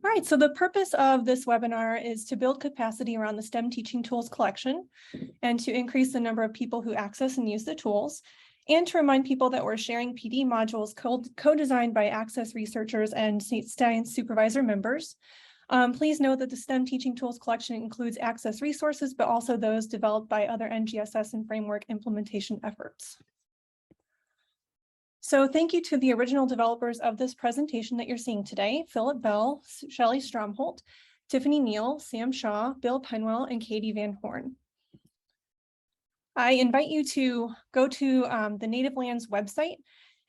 All right, so the purpose of this webinar is to build capacity around the STEM teaching tools collection and to increase the number of people who access and use the tools, and to remind people that we're sharing PD modules co-designed by ACESSE researchers and science supervisor members. Please note that the STEM teaching tools collection includes ACESSE resources, but also those developed by other NGSS and framework implementation efforts. So thank you to the original developers of this presentation that you're seeing today: Philip Bell, Shelley Stromholt, Tiffany Neal, Sam Shaw, Bill Penwell, and Katie Van Horn. I invite you to go to the Native Lands website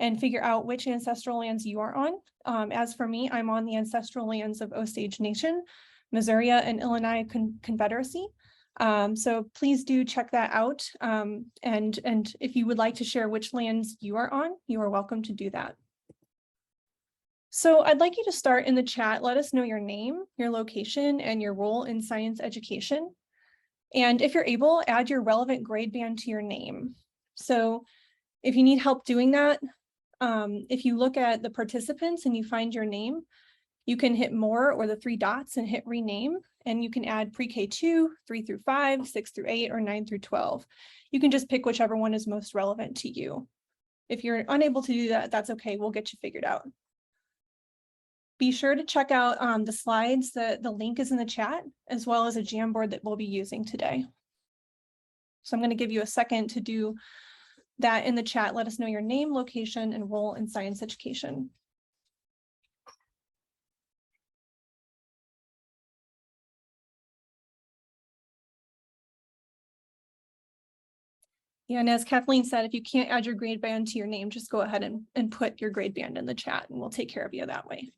and figure out which ancestral lands you are on. As for me, I'm on the ancestral lands of Osage Nation, Missouri, and Illinois Confederacy. So please do check that out. And if you would like to share which lands you are on, you are welcome to do that. So I'd like you to start in the chat. Let us know your name, your location, and your role in science education. And if you're able, add your relevant grade band to your name. So if you need help doing that, if you look at the participants and you find your name, you can hit more or the 3 dots and hit rename, and you can add pre-K 2, 3 through 5, 6 through 8, or 9 through 12. You can just pick whichever one is most relevant to you. If you're unable to do that, that's okay. We'll get you figured out. Be sure to check out the slides. The link is in the chat, as well as a Jamboard that we'll be using today. So I'm going to give you a second to do that in the chat. Let us know your name, location, and role in science education. Yeah, and as Kathleen said, if you can't add your grade band to your name, just go ahead and put your grade band in the chat, and we'll take care of you that way.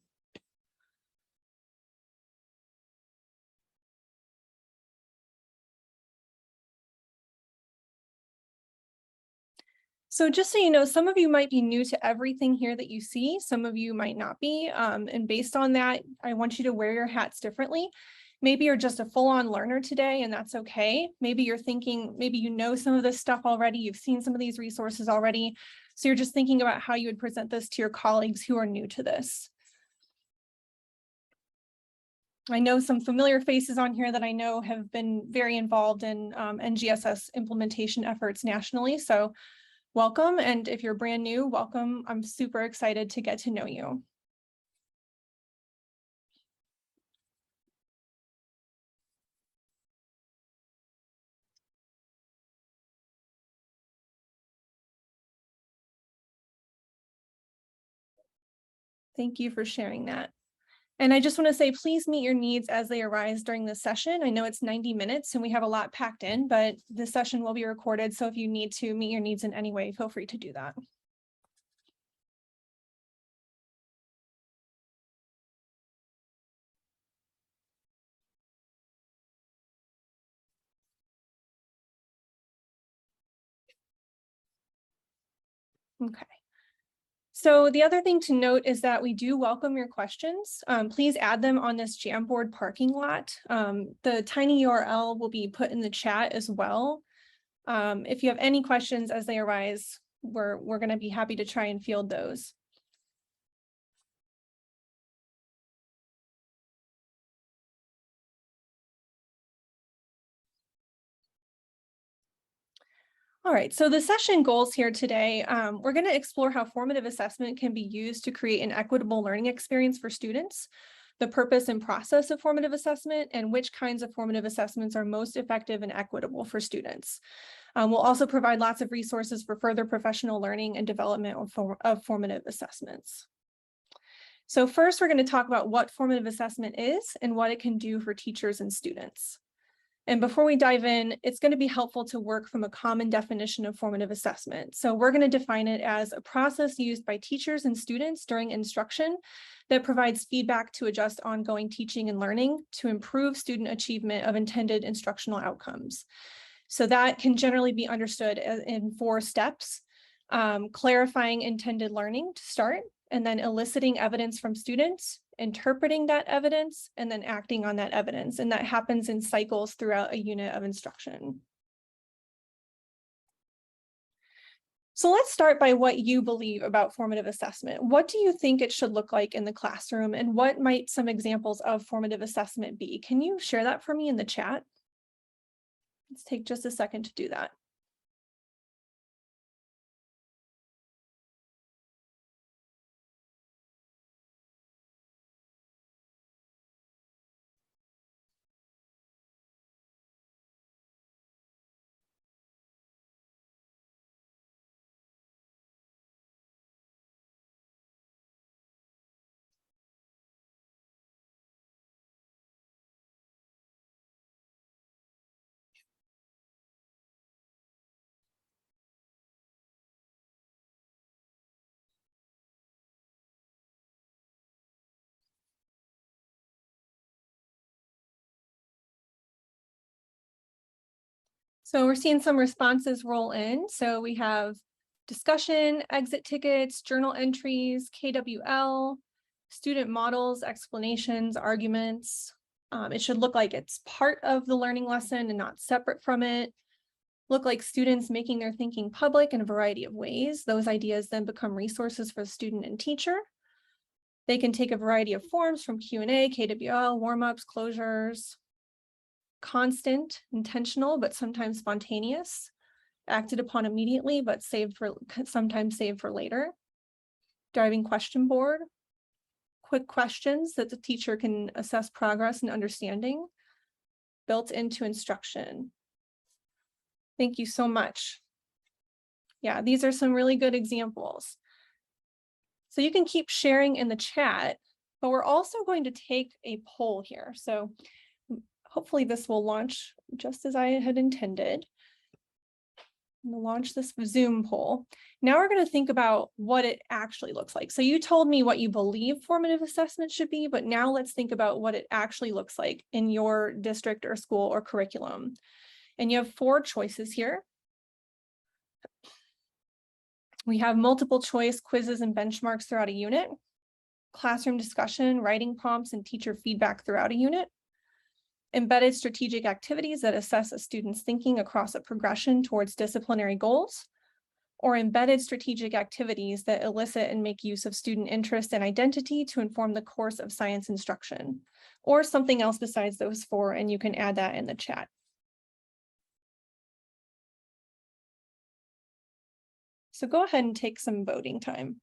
So just so you know, some of you might be new to everything here that you see. Some of you might not be. And based on that, I want you to wear your hats differently. Maybe you're just a full-on learner today, and that's okay. Maybe you're thinking, maybe you know some of this stuff already. You've seen some of these resources already. So you're just thinking about how you would present this to your colleagues who are new to this. I know some familiar faces on here that I know have been very involved in NGSS implementation efforts nationally. So welcome, and if you're brand new, welcome. I'm super excited to get to know you. Thank you for sharing that. And I just want to say, please meet your needs as they arise during this session. I know it's 90 minutes and we have a lot packed in, but this session will be recorded. So if you need to meet your needs in any way, feel free to do that. Okay. So the other thing to note is that we do welcome your questions. Please add them on this Jamboard parking lot. The tiny URL will be put in the chat as well. If you have any questions as they arise, we're going to be happy to try and field those. All right, so the session goals here today, we're going to explore how formative assessment can be used to create an equitable learning experience for students, the purpose and process of formative assessment, and which kinds of formative assessments are most effective and equitable for students. We'll also provide lots of resources for further professional learning and development of formative assessments. So first, we're going to talk about what formative assessment is and what it can do for teachers and students. And before we dive in, it's going to be helpful to work from a common definition of formative assessment. So we're going to define it as a process used by teachers and students during instruction that provides feedback to adjust ongoing teaching and learning to improve student achievement of intended instructional outcomes. So that can generally be understood in 4 steps: clarifying intended learning to start, and then eliciting evidence from students, interpreting that evidence, and then acting on that evidence. And that happens in cycles throughout a unit of instruction. So let's start by what you believe about formative assessment. What do you think it should look like in the classroom, and what might some examples of formative assessment be? Can you share that for me in the chat? Let's take just a second to do that. So we're seeing some responses roll in. So we have discussion, exit tickets, journal entries, KWL, student models, explanations, arguments. It should look like it's part of the learning lesson and not separate from it. Look like students making their thinking public in a variety of ways. Those ideas then become resources for the student and teacher. They can take a variety of forms from Q&A, KWL, warm-ups, closures. Constant, intentional, but sometimes spontaneous, acted upon immediately, but sometimes saved for later. Driving question board, quick questions that the teacher can assess progress and understanding, built into instruction. Thank you so much. Yeah, these are some really good examples. So you can keep sharing in the chat, but we're also going to take a poll here. So hopefully this will launch just as I had intended. I'm going to launch this Zoom poll. Now we're going to think about what it actually looks like. So you told me what you believe formative assessment should be, but now let's think about what it actually looks like in your district or school or curriculum. And you have 4 choices here. We have multiple choice quizzes and benchmarks throughout a unit, classroom discussion, writing prompts, and teacher feedback throughout a unit, embedded strategic activities that assess a student's thinking across a progression towards disciplinary goals, or embedded strategic activities that elicit and make use of student interest and identity to inform the course of science instruction, or something else besides those 4, and you can add that in the chat. So go ahead and take some voting time.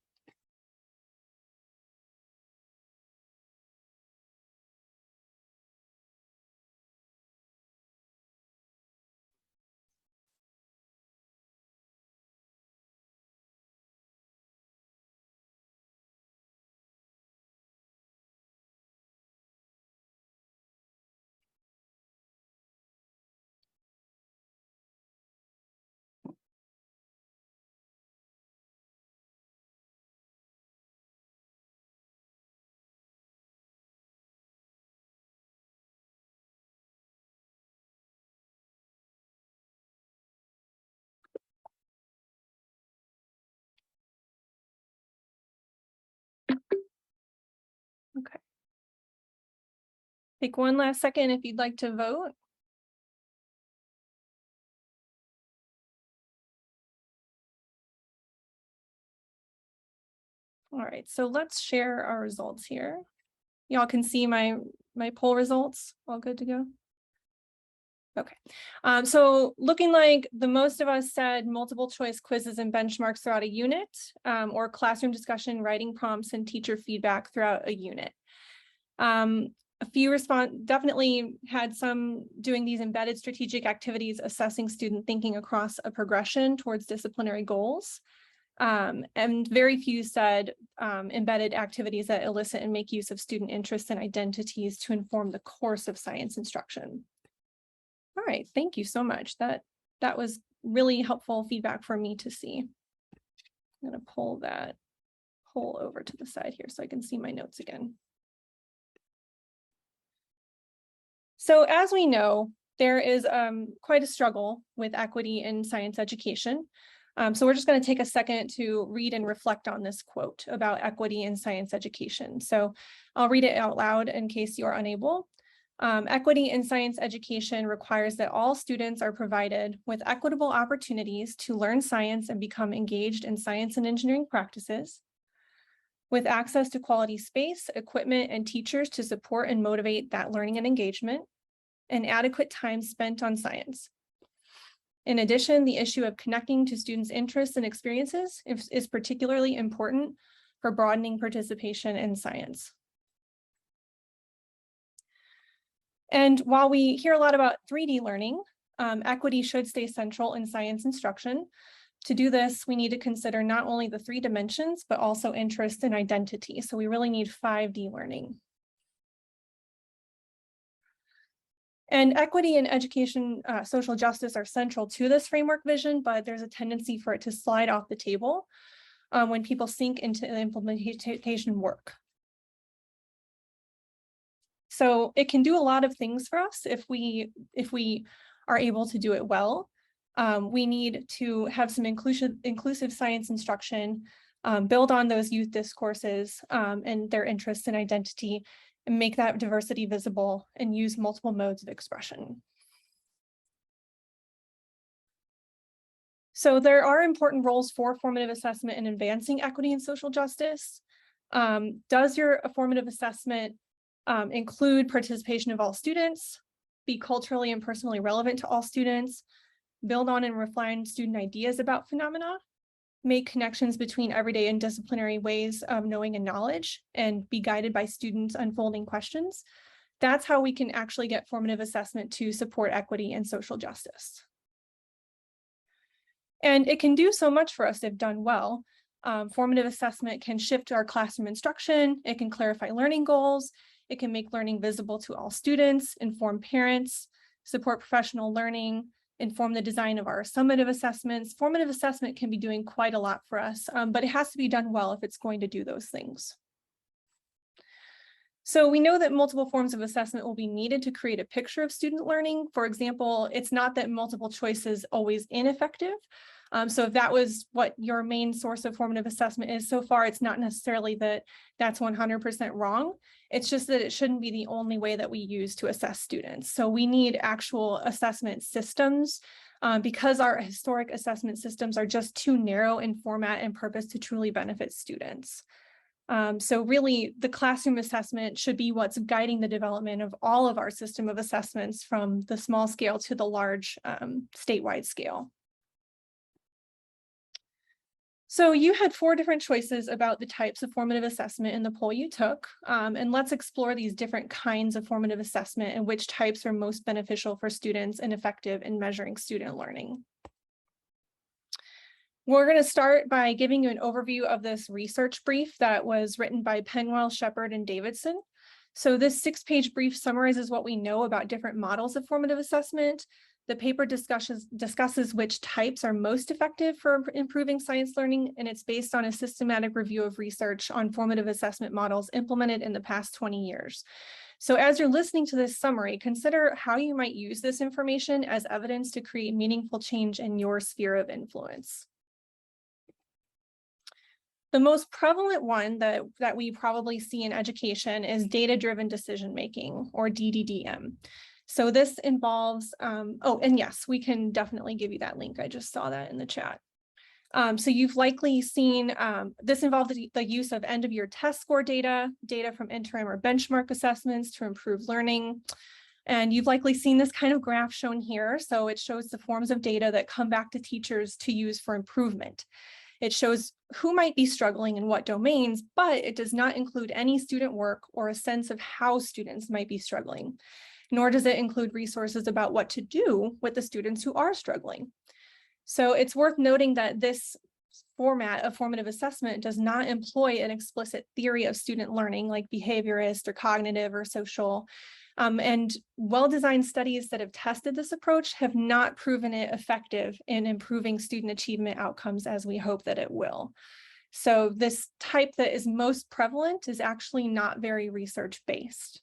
Okay. Take one last second if you'd like to vote. All right, so let's share our results here. Y'all can see my poll results. All good to go? Okay, so looking like the most of us said multiple choice quizzes and benchmarks throughout a unit, or classroom discussion, writing prompts, and teacher feedback throughout a unit. A few definitely had some doing these embedded strategic activities, assessing student thinking across a progression towards disciplinary goals. And very few said embedded activities that elicit and make use of student interests and identities to inform the course of science instruction. All right, thank you so much. That was really helpful feedback for me to see. I'm going to pull that poll over to the side here so I can see my notes again. So as we know, there is quite a struggle with equity in science education. So we're just going to take a second to read and reflect on this quote about equity in science education. So I'll read it out loud in case you're unable. Equity in science education requires that all students are provided with equitable opportunities to learn science and become engaged in science and engineering practices, with access to quality space, equipment, and teachers to support and motivate that learning and engagement, and adequate time spent on science. In addition, the issue of connecting to students' interests and experiences is particularly important for broadening participation in science. And while we hear a lot about 3D learning, equity should stay central in science instruction. To do this, we need to consider not only the 3 dimensions, but also interest and identity. So we really need 5D learning. And equity and education, social justice are central to this framework vision, but there's a tendency for it to slide off the table when people sink into the implementation work. So it can do a lot of things for us if we are able to do it well. We need to have some inclusive science instruction, build on those youth discourses and their interests and identity, and make that diversity visible and use multiple modes of expression. So there are important roles for formative assessment in advancing equity and social justice. Does your formative assessment include participation of all students, be culturally and personally relevant to all students, build on and refine student ideas about phenomena, make connections between everyday and disciplinary ways of knowing and knowledge, and be guided by students' unfolding questions? That's how we can actually get formative assessment to support equity and social justice. And it can do so much for us if done well. Formative assessment can shift our classroom instruction, it can clarify learning goals, it can make learning visible to all students, inform parents, support professional learning, inform the design of our summative assessments. Formative assessment can be doing quite a lot for us, but it has to be done well if it's going to do those things. So we know that multiple forms of assessment will be needed to create a picture of student learning. For example, it's not that multiple choice is always ineffective. So if that was what your main source of formative assessment is so far, it's not necessarily that that's 100% wrong. It's just that it shouldn't be the only way that we use to assess students. So we need actual assessment systems because our historic assessment systems are just too narrow in format and purpose to truly benefit students. So really, the classroom assessment should be what's guiding the development of all of our system of assessments from the small scale to the large statewide scale. So you had 4 different choices about the types of formative assessment in the poll you took, and let's explore these different kinds of formative assessment and which types are most beneficial for students and effective in measuring student learning. We're going to start by giving you an overview of this research brief that was written by Penwell, Shepard, and Davidson. So this 6-page brief summarizes what we know about different models of formative assessment. The paper discusses which types are most effective for improving science learning, and it's based on a systematic review of research on formative assessment models implemented in the past 20 years. So as you're listening to this summary, consider how you might use this information as evidence to create meaningful change in your sphere of influence. The most prevalent one that we probably see in education is data-driven decision-making, or DDDM. So this involves, oh, and yes, we can definitely give you that link. I just saw that in the chat. So you've likely seen, this involved the use of end-of-year test score data from interim or benchmark assessments to improve learning. And you've likely seen this kind of graph shown here. So it shows the forms of data that come back to teachers to use for improvement. It shows who might be struggling in what domains, but it does not include any student work or a sense of how students might be struggling, nor does it include resources about what to do with the students who are struggling. So it's worth noting that this format of formative assessment does not employ an explicit theory of student learning like behaviorist or cognitive or social. And well-designed studies that have tested this approach have not proven it effective in improving student achievement outcomes as we hope that it will. So this type that is most prevalent is actually not very research-based.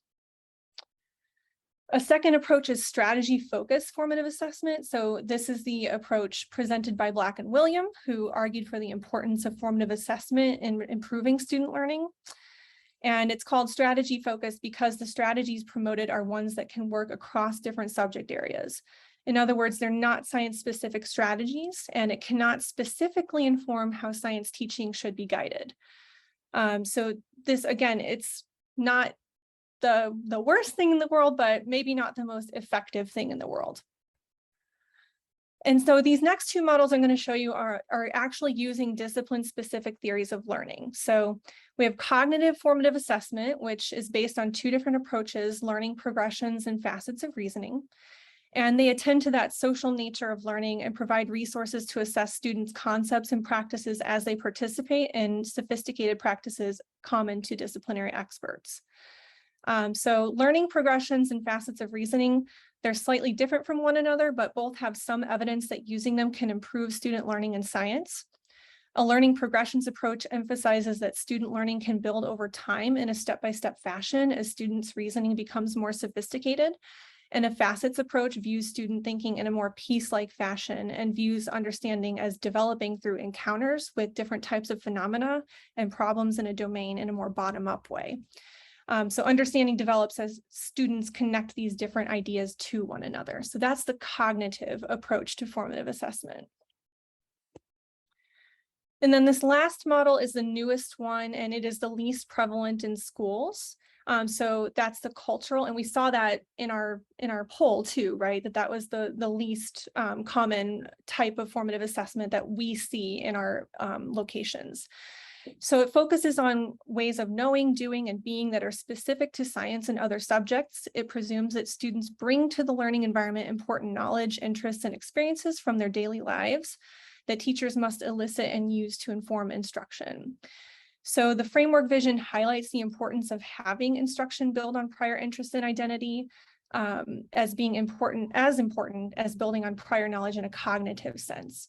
A second approach is strategy-focused formative assessment. So this is the approach presented by Black and William, who argued for the importance of formative assessment in improving student learning. And it's called strategy focused because the strategies promoted are ones that can work across different subject areas. In other words, they're not science-specific strategies, and it cannot specifically inform how science teaching should be guided. So this, again, it's not the worst thing in the world, but maybe not the most effective thing in the world. And so these next two models I'm going to show you are actually using discipline-specific theories of learning. So we have cognitive formative assessment, which is based on two different approaches, learning progressions and facets of reasoning. And they attend to that social nature of learning and provide resources to assess students' concepts and practices as they participate in sophisticated practices common to disciplinary experts. So learning progressions and facets of reasoning, they're slightly different from one another, but both have some evidence that using them can improve student learning in science. A learning progressions approach emphasizes that student learning can build over time in a step-by-step fashion as students' reasoning becomes more sophisticated. And a facets approach views student thinking in a more piece-like fashion and views understanding as developing through encounters with different types of phenomena and problems in a domain in a more bottom-up way. So understanding develops as students connect these different ideas to one another. So that's the cognitive approach to formative assessment. And then this last model is the newest one, and it is the least prevalent in schools. So that's the cultural, and we saw that in our poll too, right? That was the least common type of formative assessment that we see in our locations. So it focuses on ways of knowing, doing, and being that are specific to science and other subjects. It presumes that students bring to the learning environment important knowledge, interests, and experiences from their daily lives that teachers must elicit and use to inform instruction. So the framework vision highlights the importance of having instruction build on prior interest and identity as being as important as building on prior knowledge in a cognitive sense.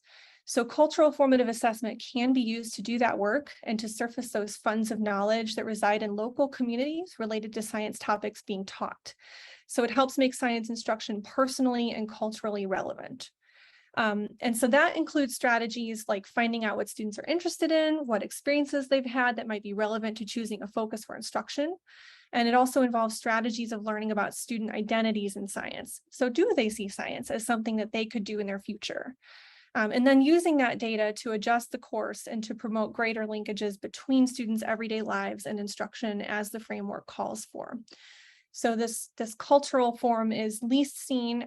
So cultural formative assessment can be used to do that work and to surface those funds of knowledge that reside in local communities related to science topics being taught. So it helps make science instruction personally and culturally relevant. And so that includes strategies like finding out what students are interested in, what experiences they've had that might be relevant to choosing a focus for instruction. And it also involves strategies of learning about student identities in science. So do they see science as something that they could do in their future? And then using that data to adjust the course and to promote greater linkages between students' everyday lives and instruction as the framework calls for. So this cultural form is least seen,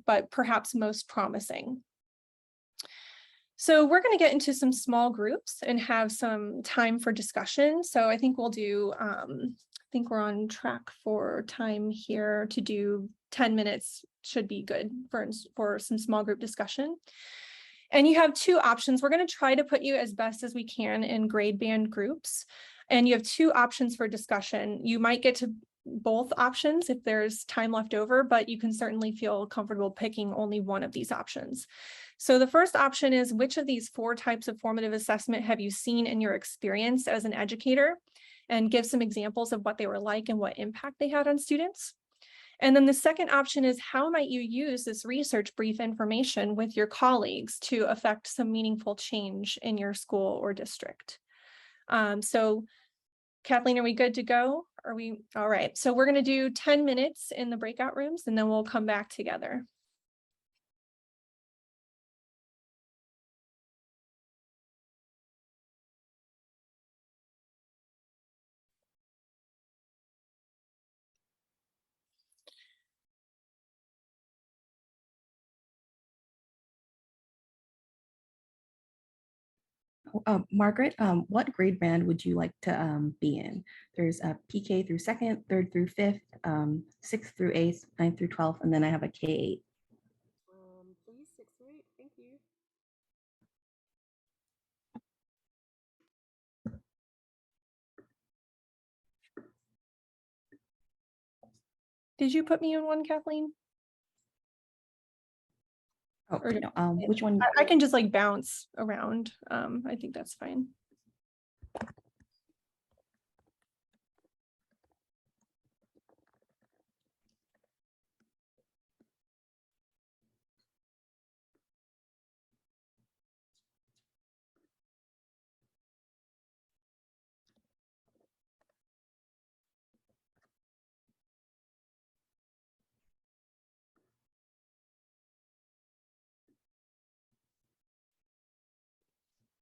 but perhaps most promising. So we're going to get into some small groups and have some time for discussion. So I think we'll do, I think we're on track for time here to do 10 minutes should be good for some small group discussion. And you have two options. We're going to try to put you as best as we can in grade band groups. And you have two options for discussion. You might get to both options if there's time left over, but you can certainly feel comfortable picking only one of these options. So the first option is, which of these 4 types of formative assessment have you seen in your experience as an educator? And give some examples of what they were like and what impact they had on students. And then the second option is, how might you use this research brief information with your colleagues to affect some meaningful change in your school or district? So Kathleen, are we good to go? Are we all right? So we're going to do 10 minutes in the breakout rooms, and then we'll come back together. Margaret, what grade band would you like to be in? There's a PK through 2nd, 3rd through 5th, 6th through 8th, 9th through 12th, and then I have a K8. Please, 6 through 8. Thank you. Did you put me in one, Kathleen? Oh, no, which one? I can just like bounce around. I think that's fine.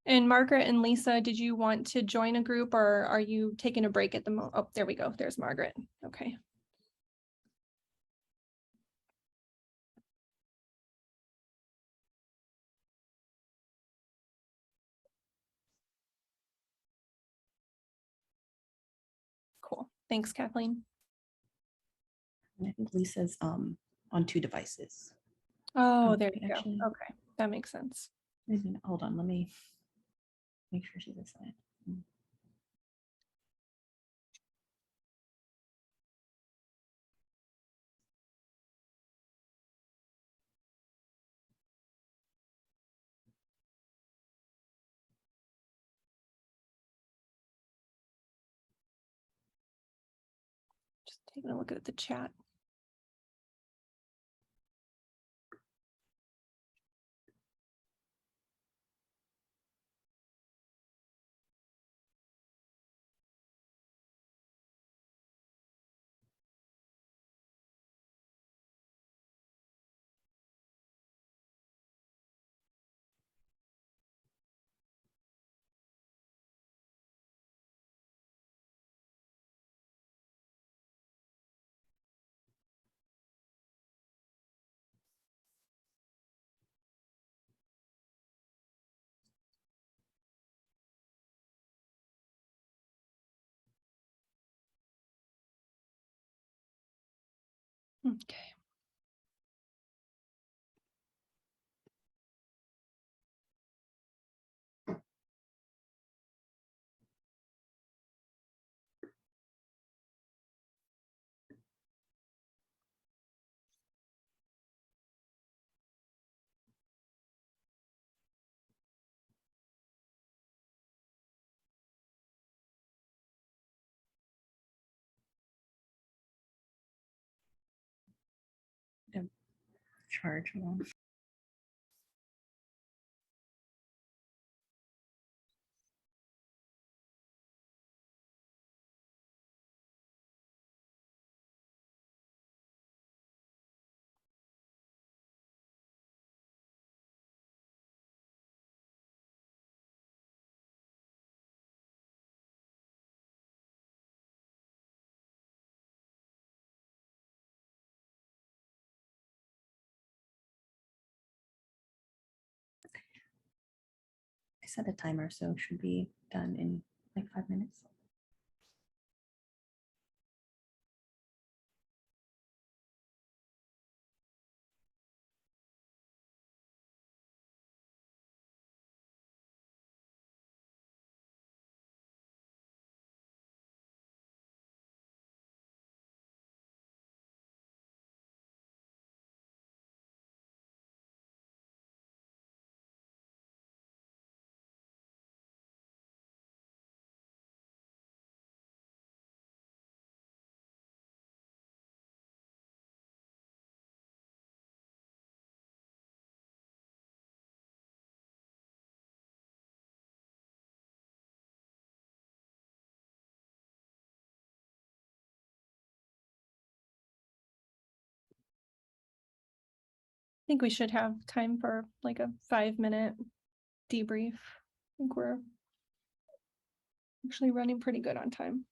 And Margaret and Lisa, did you want to join a group or are you taking a break at the moment? Oh, there we go. There's Margaret. Okay. Cool. Thanks, Kathleen. And I think Lisa's on 2 devices. Oh, Oh, there you go. actually- Okay, that makes sense. Maybe, hold on, let me make sure she's assigned. Just taking a look at the chat. Okay. Charge one. I set a timer, so it should be done in like 5 minutes. I think we should have time for like a 5-minute debrief. I think we're actually running pretty good on time.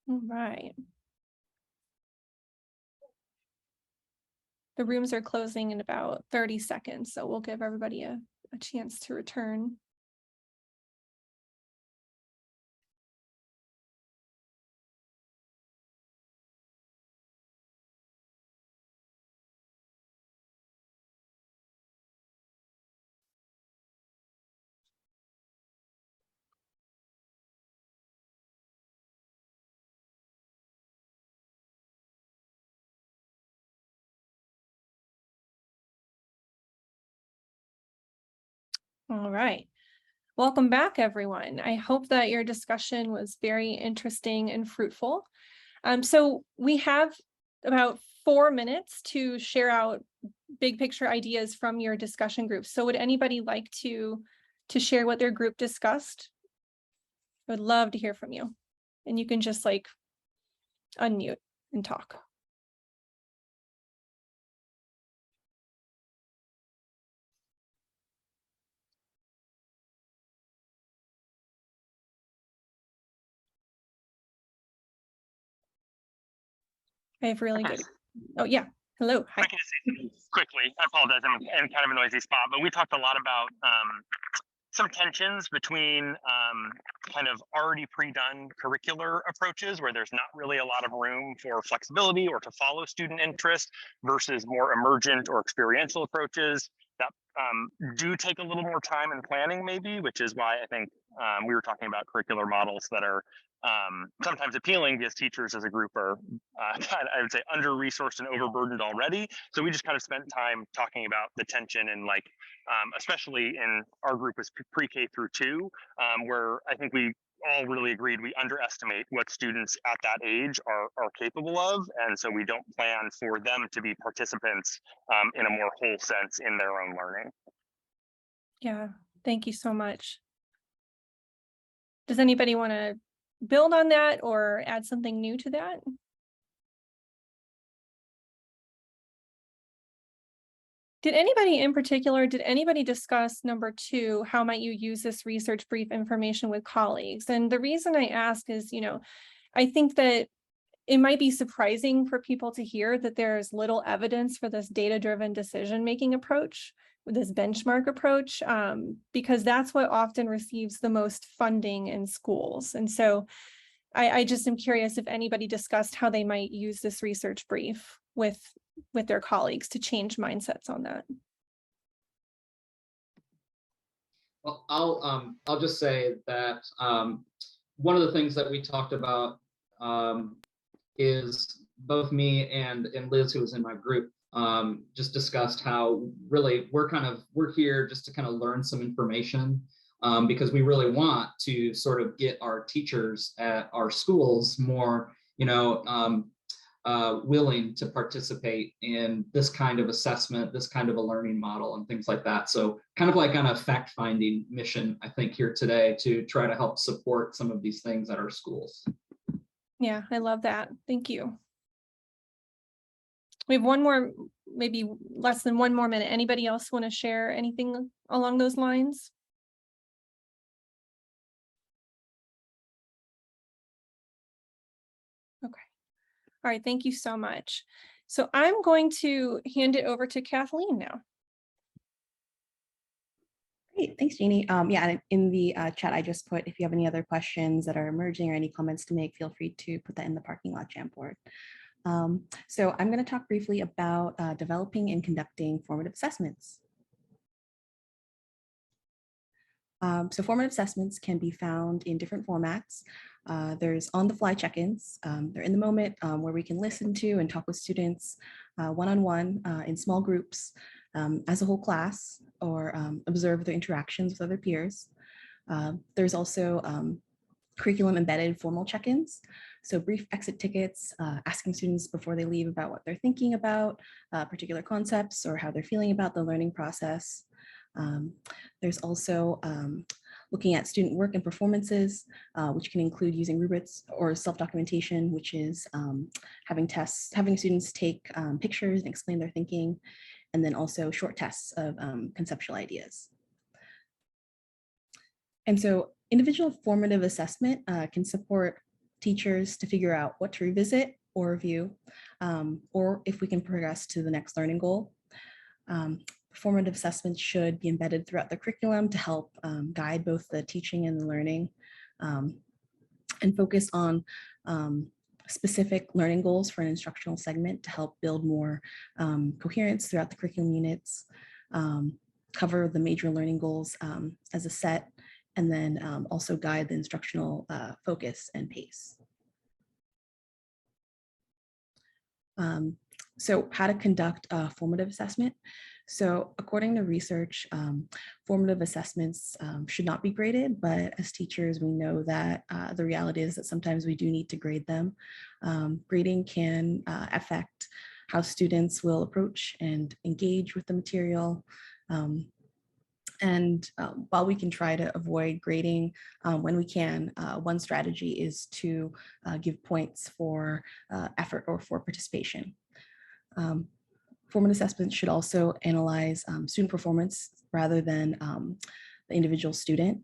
All right. The rooms are closing in about 30 seconds, so we'll give everybody a chance to return. All right. Welcome back, everyone. I hope that your discussion was very interesting and fruitful. So we have about 4 minutes to share out big picture ideas from your discussion group. So would anybody like to share what their group discussed? I would love to hear from you. And you can just like unmute and talk. I have really good. Oh yeah. Hello. Hi. I can just say something quickly. I apologize. I'm in kind of a noisy spot, but we talked a lot about some tensions between kind of already pre-done curricular approaches where there's not really a lot of room for flexibility or to follow student interest versus more emergent or experiential approaches that do take a little more time and planning maybe, which is why I think we were talking about curricular models that are sometimes appealing because teachers as a group are I would say under-resourced and overburdened already. So we just kind of spent time talking about the tension and like, especially in our group was pre-K through 2, where I think we all really agreed we underestimate what students at that age are capable of. And so we don't plan for them to be participants in a more whole sense in their own learning. Yeah, thank you so much. Does anybody want to build on that or add something new to that? Did anybody in particular, did anybody discuss number 2, how might you use this research brief information with colleagues? And the reason I ask is, you know, I think that it might be surprising for people to hear that there's little evidence for this data-driven decision-making approach, this benchmark approach, because that's what often receives the most funding in schools. And so I just am curious if anybody discussed how they might use this research brief with their colleagues to change mindsets on that. Well, I'll just say that one of the things that we talked about is both me and Liz, who was in my group, just discussed how really we're here just to kind of learn some information because we really want to sort of get our teachers at our schools more, you know, willing to participate in this kind of assessment, this kind of a learning model and things like that. So kind of like on a fact-finding mission, I think, here today to try to help support some of these things at our schools. Yeah, I love that. Thank you. We have one more, maybe less than 1 more minute. Anybody else want to share anything along those lines? Okay. All right, thank you so much. So I'm going to hand it over to Kathleen now. Great, thanks, Jeannie. Yeah, in the chat, I just put, if you have any other questions that are emerging or any comments to make, feel free to put that in the parking lot Jamboard. So I'm going to talk briefly about developing and conducting formative assessments. So formative assessments can be found in different formats. There's on-the-fly check-ins. They're in the moment where we can listen to and talk with students one-on-one in small groups as a whole class or observe their interactions with other peers. There's also curriculum embedded formal check-ins. So brief exit tickets, asking students before they leave about what they're thinking about particular concepts or how they're feeling about the learning process. There's also looking at student work and performances, which can include using rubrics or self-documentation, which is having students take pictures and explain their thinking, and then also short tests of conceptual ideas. And so individual formative assessment can support teachers to figure out what to revisit or review, or if we can progress to the next learning goal. Formative assessments should be embedded throughout the curriculum to help guide both the teaching and the learning, and focus on specific learning goals for an instructional segment to help build more coherence throughout the curriculum units, cover the major learning goals as a set, and then also guide the instructional focus and pace. So how to conduct a formative assessment. So according to research, formative assessments should not be graded, but as teachers, we know that the reality is that sometimes we do need to grade them. Grading can affect how students will approach and engage with the material. While we can try to avoid grading when we can, one strategy is to give points for effort or for participation. Formative assessments should also analyze student performance rather than the individual student.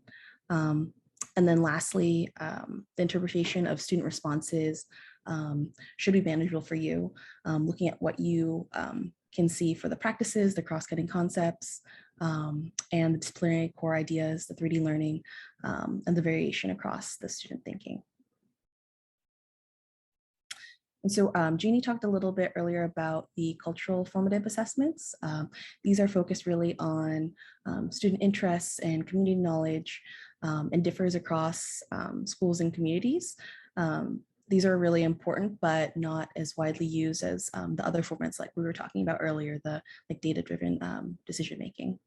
And then lastly, the interpretation of student responses should be manageable for you, looking at what you can see for the practices, the cross-cutting concepts, and the disciplinary core ideas, the 3D learning, and the variation across the student thinking. And so Jeannie talked a little bit earlier about the cultural formative assessments. These are focused really on student interests and community knowledge, and differs across schools and communities. These are really important, but not as widely used as the other formats like we were talking about earlier, the like data-driven decision-making.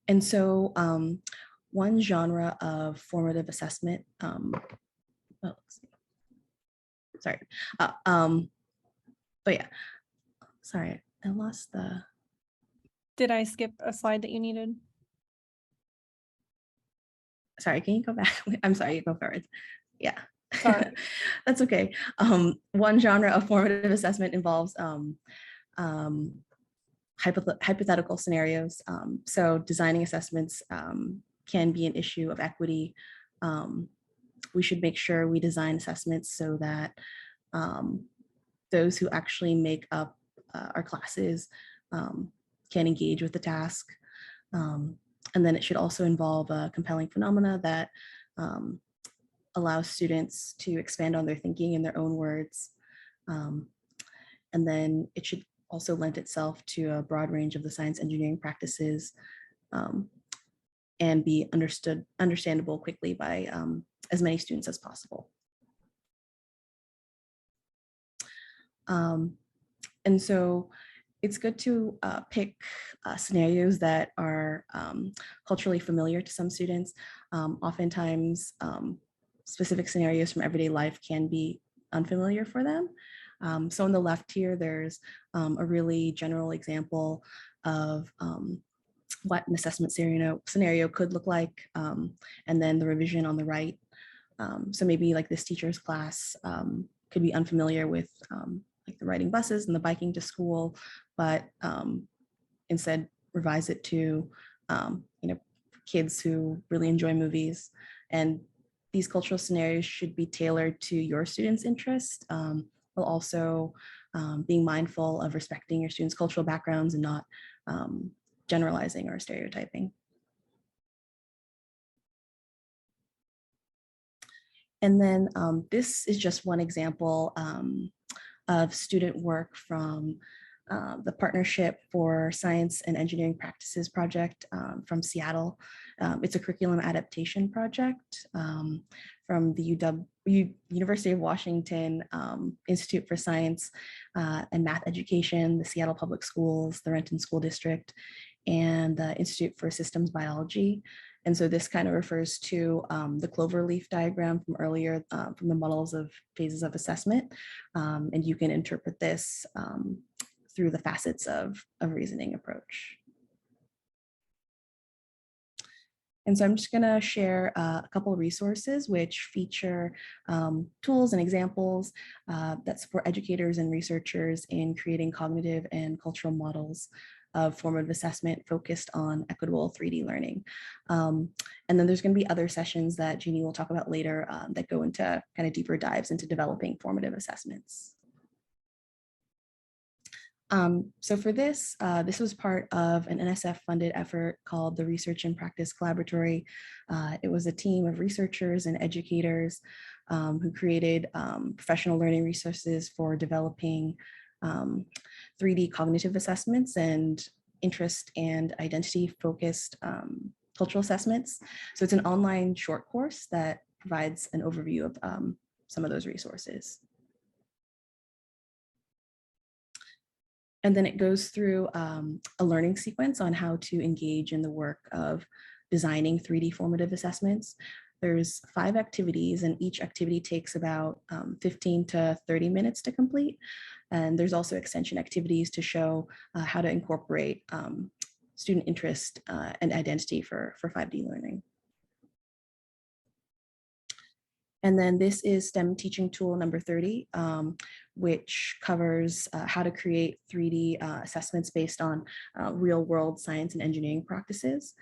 And so one genre of formative assessment, sorry. But yeah, sorry, I lost the. Did I skip a slide that you needed? Sorry, can you go back? I'm sorry, you go forward. Yeah, Sorry. That's okay. One genre of formative assessment involves hypothetical scenarios. So designing assessments can be an issue of equity. We should make sure we design assessments so that those who actually make up our classes can engage with the task. And then it should also involve a compelling phenomena that allows students to expand on their thinking in their own words. And then it should also lend itself to a broad range of the science engineering practices and be understandable quickly by as many students as possible. And so it's good to pick scenarios that are culturally familiar to some students. Oftentimes, specific scenarios from everyday life can be unfamiliar for them. So on the left here, there's a really general example of what an assessment scenario could look like, and then the revision on the right. So maybe like this teacher's class could be unfamiliar with like the riding buses and the biking to school, but instead revise it to kids who really enjoy movies. And these cultural scenarios should be tailored to your students' interest, while also being mindful of respecting your students' cultural backgrounds and not generalizing or stereotyping. And then this is just one example of student work from the Partnership for Science and Engineering Practices project from Seattle. It's a curriculum adaptation project from the University of Washington Institute for Science and Math Education, the Seattle Public Schools, the Renton School District, and the Institute for Systems Biology. And so this kind of refers to the cloverleaf diagram from earlier from the models of phases of assessment. And you can interpret this through the facets of reasoning approach. And so I'm just going to share a couple of resources which feature tools and examples that support educators and researchers in creating cognitive and cultural models of formative assessment focused on equitable 3D learning. And then there's going to be other sessions that Jeannie will talk about later that go into kind of deeper dives into developing formative assessments. So for this, this was part of an NSF-funded effort called the Research and Practice Collaboratory. It was a team of researchers and educators who created professional learning resources for developing 3D cognitive assessments and interest and identity-focused cultural assessments. So it's an online short course that provides an overview of some of those resources. And then it goes through a learning sequence on how to engage in the work of designing 3D formative assessments. There's 5 activities, and each activity takes about 15 to 30 minutes to complete. And there's also extension activities to show how to incorporate student interest and identity for 5D learning. And then this is STEM teaching tool number 30, which covers how to create 3D assessments based on real world science and engineering practices.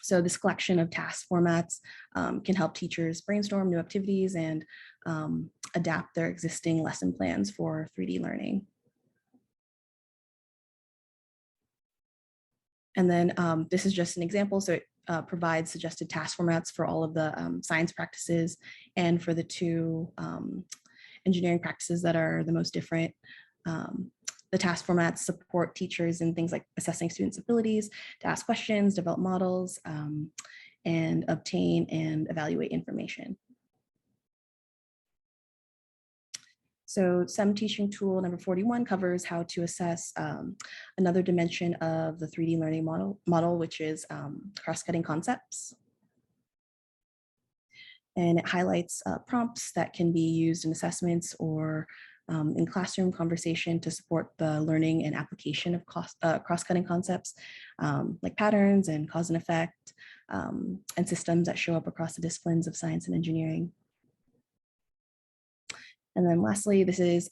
So this collection of task formats can help teachers brainstorm new activities and adapt their existing lesson plans for 3D learning. And then this is just an example. So it provides suggested task formats for all of the science practices and for the 2 engineering practices that are the most different. The task formats support teachers in things like assessing students' abilities to ask questions, develop models, and obtain and evaluate information. So STEM teaching tool number 41 covers how to assess another dimension of the 3D learning model, which is cross-cutting concepts. And it highlights prompts that can be used in assessments or in classroom conversation to support the learning and application of cross-cutting concepts like patterns and cause and effect and systems that show up across the disciplines of science and engineering. And then lastly, this is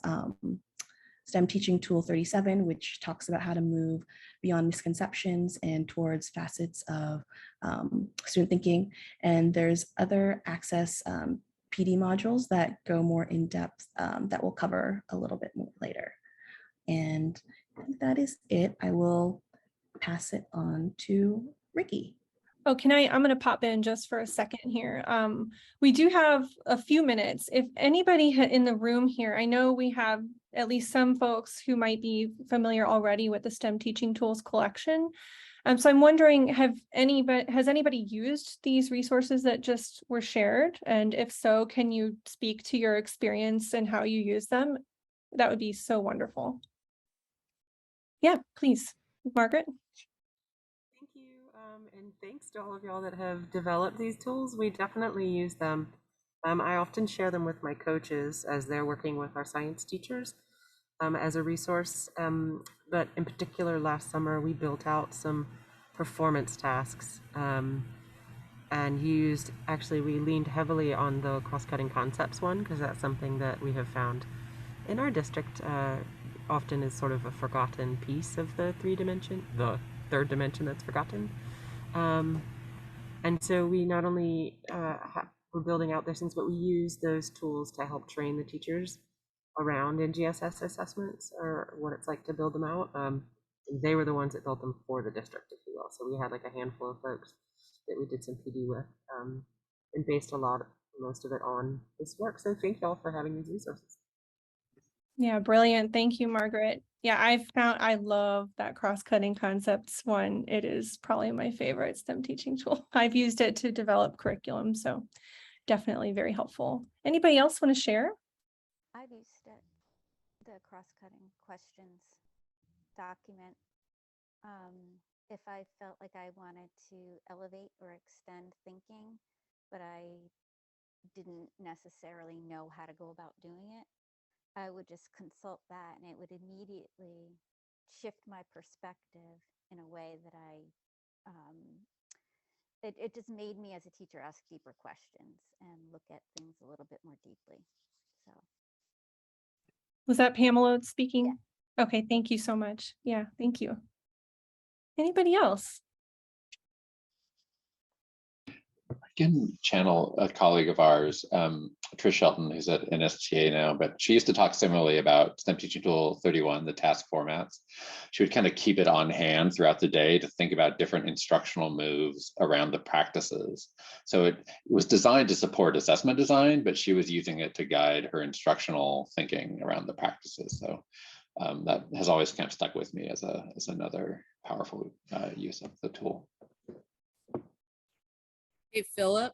STEM teaching tool 37, which talks about how to move beyond misconceptions and towards facets of student thinking. And there's other ACESSE PD modules that go more in depth that we'll cover a little bit more later. And I think that is it. I will pass it on to Ricky. Oh, I'm going to pop in just for a second here. We do have a few minutes. If anybody in the room here, I know we have at least some folks who might be familiar already with the STEM teaching tools collection. So I'm wondering, has anybody used these resources that just were shared? And if so, can you speak to your experience and how you use them? That would be so wonderful. Yeah, please, Margaret. Thank you, and thanks to all of y'all that have developed these tools. We definitely use them. I often share them with my coaches as they're working with our science teachers as a resource. But in particular, last summer, we built out some performance tasks and we leaned heavily on the cross-cutting concepts one, because that's something that we have found in our district often is sort of a forgotten piece of the third dimension that's forgotten. And so we not only we're building out those things, but we use those tools to help train the teachers around NGSS assessments or what it's like to build them out. They were the ones that built them for the district, if you will. So we had like a handful of folks that we did some PD with and based most of it on this work. So thank y'all for having these resources. Yeah, brilliant. Thank you, Margaret. Yeah, I love that cross-cutting concepts one. It is probably my favorite STEM teaching tool. I've used it to develop curriculum, so definitely very helpful. Anybody else want to share? I've used it, the cross-cutting questions document. If I felt like I wanted to elevate or extend thinking, but I didn't necessarily know how to go about doing it, I would just consult that and it would immediately shift my perspective in a way that it just made me as a teacher ask deeper questions and look at things a little bit more deeply. So. Was that Pamela speaking? Okay, thank you so much. Yeah, thank you. Anybody else? I can channel a colleague of ours, Trish Shelton, who's at NSTA now, but she used to talk similarly about STEM Teaching Tool 31, the task formats. She would kind of keep it on hand throughout the day to think about different instructional moves around the practices. So it was designed to support assessment design, but she was using it to guide her instructional thinking around the practices. So that has always kind of stuck with me as another powerful use of the tool. Hey, Philip,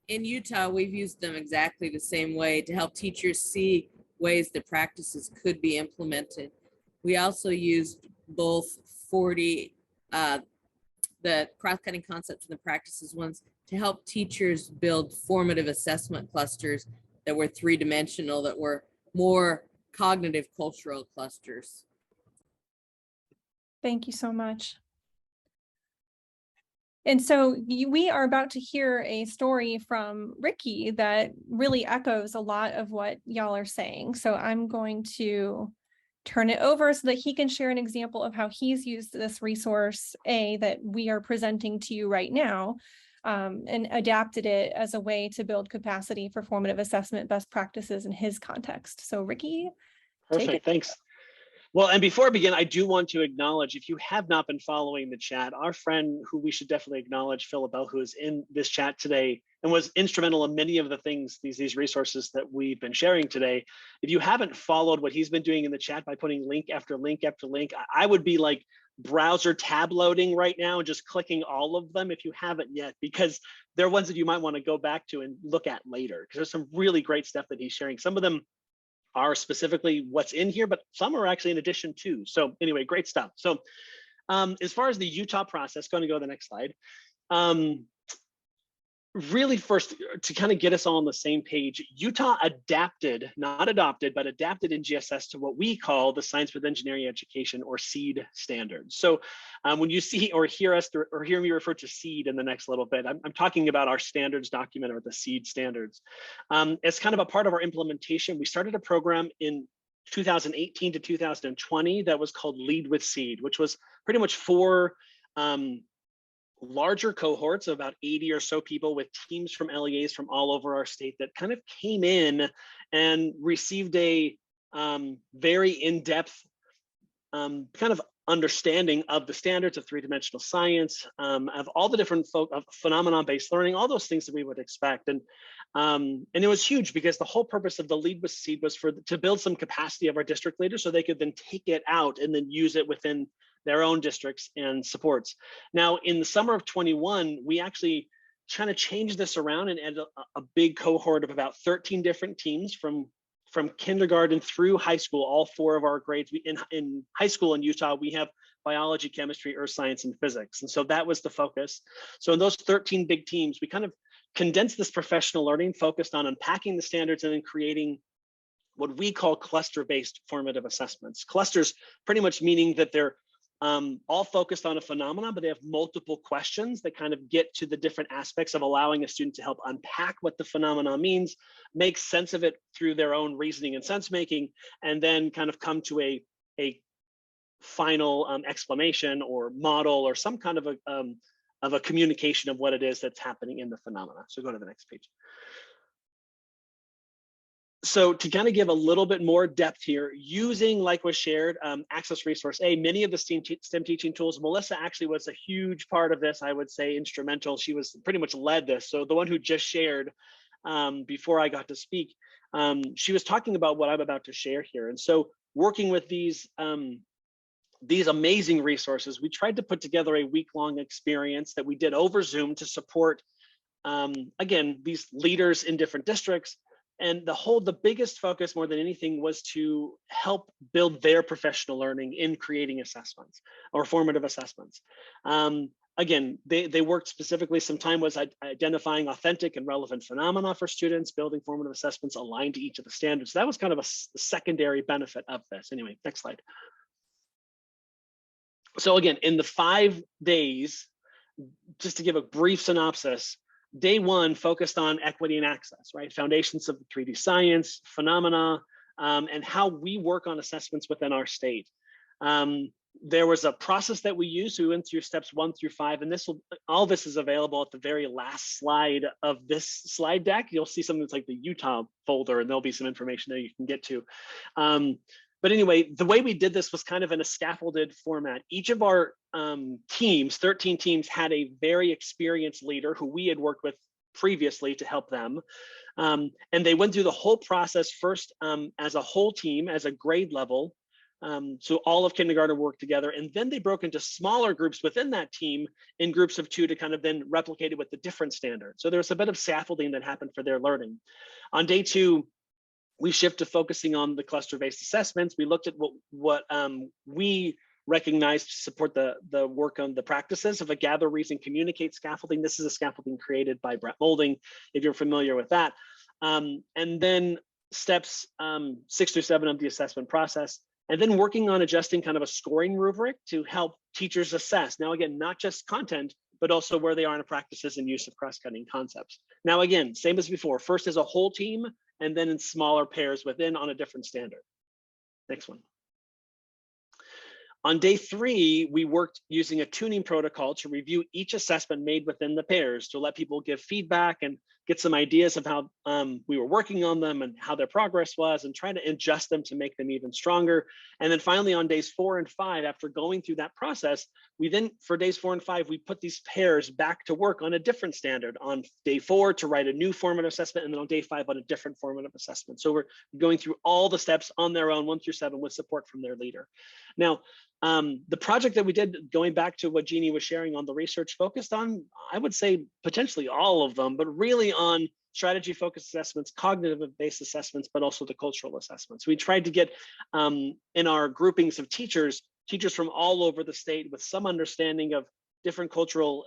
in Utah, we've used them exactly the same way to help teachers see ways that practices could be implemented. We also used both 40, the cross-cutting concepts and the practices ones to help teachers build formative assessment clusters that were three-dimensional, that were more cognitive cultural clusters. Thank you so much. And so we are about to hear a story from Ricky that really echoes a lot of what y'all are saying. So I'm going to turn it over so that he can share an example of how he's used this resource that we are presenting to you right now, and adapted it as a way to build capacity for formative assessment best practices in his context. So Ricky, take it. Perfect, thanks. Well, and before I begin, I do want to acknowledge, if you have not been following the chat, our friend who we should definitely acknowledge, Philip Bell, who is in this chat today and was instrumental in many of the things, these resources that we've been sharing today. If you haven't followed what he's been doing in the chat by putting link after link after link, I would be like browser tab loading right now and just clicking all of them if you haven't yet, because they're ones that you might want to go back to and look at later, because there's some really great stuff that he's sharing. Some of them are specifically what's in here, but some are actually in addition to. So anyway, great stuff. So as far as the Utah process, going to go to the next slide. Really first, to kind of get us all on the same page, Utah adapted, not adopted, but adapted in GSS to what we call the Science with Engineering Education, or SEED standards. So when you see or hear us or hear me refer to SEED in the next little bit, I'm talking about our standards document, or the SEED standards. As kind of a part of our implementation, we started a program in 2018 to 2020 that was called Lead with SEED, which was pretty much for larger cohorts of about 80 or so people with teams from LEAs from all over our state that kind of came in and received a very in-depth kind of understanding of the standards of three-dimensional science, of all the different phenomenon-based learning, all those things that we would expect. And it was huge, because the whole purpose of the Lead with SEED was to build some capacity of our district leaders so they could then take it out and then use it within their own districts and supports. Now, in the summer of 21, we actually kind of changed this around and added a big cohort of about 13 different teams from kindergarten through high school, all 4 of our grades. In high school in Utah, we have biology, chemistry, earth science, and physics. And so that was the focus. So in those 13 big teams, we kind of condensed this professional learning, focused on unpacking the standards and then creating what we call cluster-based formative assessments. Clusters pretty much meaning that they're all focused on a phenomenon, but they have multiple questions that kind of get to the different aspects of allowing a student to help unpack what the phenomenon means, make sense of it through their own reasoning and sense making, and then kind of come to a final explanation or model or some kind of a communication of what it is that's happening in the phenomena. So go to the next page. So to kind of give a little bit more depth here, using, like was shared, ACESSE Resource A, many of the STEM teaching tools, Melissa actually was a huge part of this, I would say instrumental. She was pretty much led this. So the one who just shared before I got to speak, she was talking about what I'm about to share here. And so working with these amazing resources, we tried to put together a week-long experience that we did over Zoom to support, again, these leaders in different districts. And the biggest focus more than anything was to help build their professional learning in creating assessments or formative assessments. Again, they worked specifically, some time was identifying authentic and relevant phenomena for students, building formative assessments aligned to each of the standards. So that was kind of a secondary benefit of this. Anyway, next slide. So again, in the 5 days, just to give a brief synopsis, Day 1 focused on equity and access, right? Foundations of 3D science, phenomena, and how we work on assessments within our state. There was a process that we used. So we went through steps 1 through 5, and all this is available at the very last slide of this slide deck. You'll see something that's like the Utah folder, and there'll be some information there you can get to. But anyway, the way we did this was kind of in a scaffolded format. Each of our teams, 13 teams, had a very experienced leader who we had worked with previously to help them. And they went through the whole process first as a whole team, as a grade level. So all of kindergarten worked together, and then they broke into smaller groups within that team in groups of 2 to kind of then replicate it with the different standards. So there was a bit of scaffolding that happened for their learning. On day 2, we shift to focusing on the cluster-based assessments. We looked at what we recognized to support the work on the practices of a gather, reason, communicate scaffolding. This is a scaffolding created by Brett Molding, if you're familiar with that. And then steps 6 through 7 of the assessment process, and then working on adjusting kind of a scoring rubric to help teachers assess. Now, again, not just content, but also where they are in practices and use of cross-cutting concepts. Now, again, same as before, first as a whole team, and then in smaller pairs within on a different standard. Next one. On day 3, we worked using a tuning protocol to review each assessment made within the pairs to let people give feedback and get some ideas of how we were working on them and how their progress was, and try to adjust them to make them even stronger. And then finally on days 4 and 5, after going through that process, we then, for days 4 and 5, we put these pairs back to work on a different standard. On day 4 to write a new formative assessment, and then on day 5 on a different formative assessment. So we're going through all the steps on their own, 1 through 7, with support from their leader. Now, the project that we did, going back to what Jeannie was sharing on the research, focused on, I would say, potentially all of them, but really on strategy focused assessments, cognitive based assessments, but also the cultural assessments. We tried to get in our groupings of teachers from all over the state with some understanding of different cultural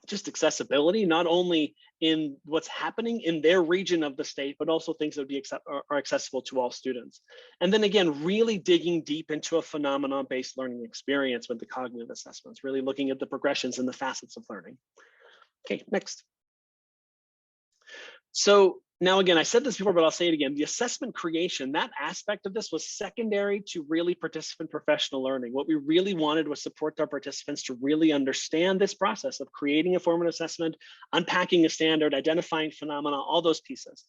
just accessibility, not only in what's happening in their region of the state, but also things that would be are accessible to all students. And then again, really digging deep into a phenomenon-based learning experience with the cognitive assessments, really looking at the progressions and the facets of learning. Okay, next. So now again, I said this before, but I'll say it again. The assessment creation, that aspect of this was secondary to really participant professional learning. What we really wanted was support our participants to really understand this process of creating a formative assessment, unpacking a standard, identifying phenomena, all those pieces.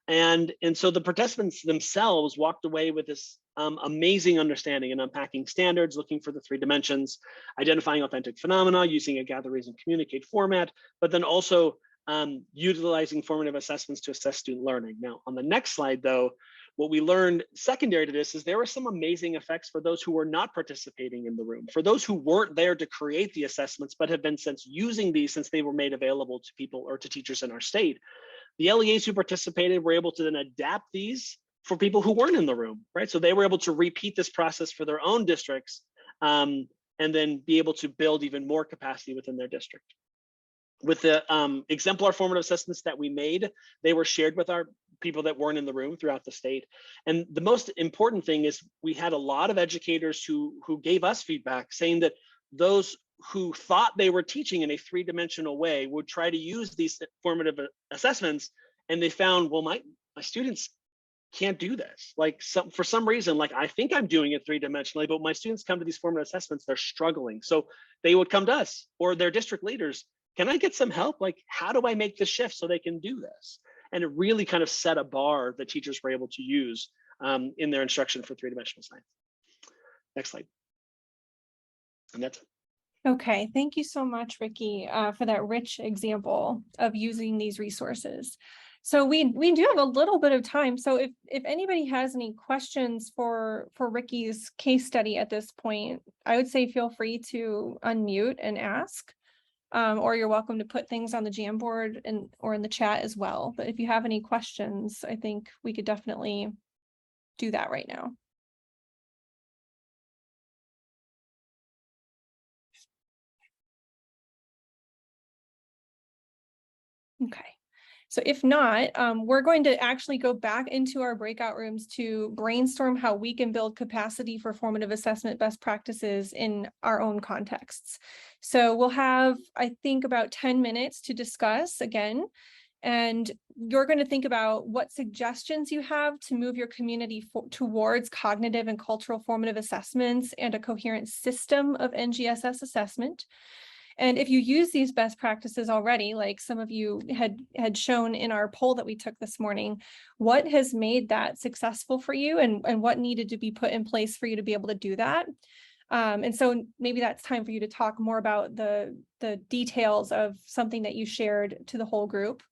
And so the participants themselves walked away with this amazing understanding and unpacking standards, looking for the 3 dimensions, identifying authentic phenomena, using a gather, reason, communicate format, but then also utilizing formative assessments to assess student learning. Now, on the next slide, though, what we learned secondary to this is there were some amazing effects for those who were not participating in the room, for those who weren't there to create the assessments, but have been since using these since they were made available to people or to teachers in our state. The LEAs who participated were able to then adapt these for people who weren't in the room, right? So they were able to repeat this process for their own districts and then be able to build even more capacity within their district. With the exemplar formative assessments that we made, they were shared with our people that weren't in the room throughout the state. And the most important thing is we had a lot of educators who gave us feedback saying that those who thought they were teaching in a 3-dimensional way would try to use these formative assessments, and they found, well, my students can't do this. Like for some reason, like I think I'm doing it 3-dimensionally, but when my students come to these formative assessments, they're struggling. So they would come to us or their district leaders. Can I get some help? Like, how do I make the shift so they can do this? And it really kind of set a bar that teachers were able to use in their instruction for 3-dimensional science. Next slide. And that's it. Okay, thank you so much, Ricky, for that rich example of using these resources. So we do have a little bit of time. So if anybody has any questions for Ricky's case study at this point, I would say feel free to unmute and ask. Or you're welcome to put things on the Jamboard or in the chat as well. But if you have any questions, I think we could definitely do that right now. Okay, so if not, we're going to actually go back into our breakout rooms to brainstorm how we can build capacity for formative assessment best practices in our own contexts. So we'll have, I think, about 10 minutes to discuss again. And you're going to think about what suggestions you have to move your community towards cognitive and cultural formative assessments and a coherent system of NGSS assessment. And if you use these best practices already, like some of you had shown in our poll that we took this morning, what has made that successful for you, and what needed to be put in place for you to be able to do that? And so maybe that's time for you to talk more about the details of something that you shared to the whole group.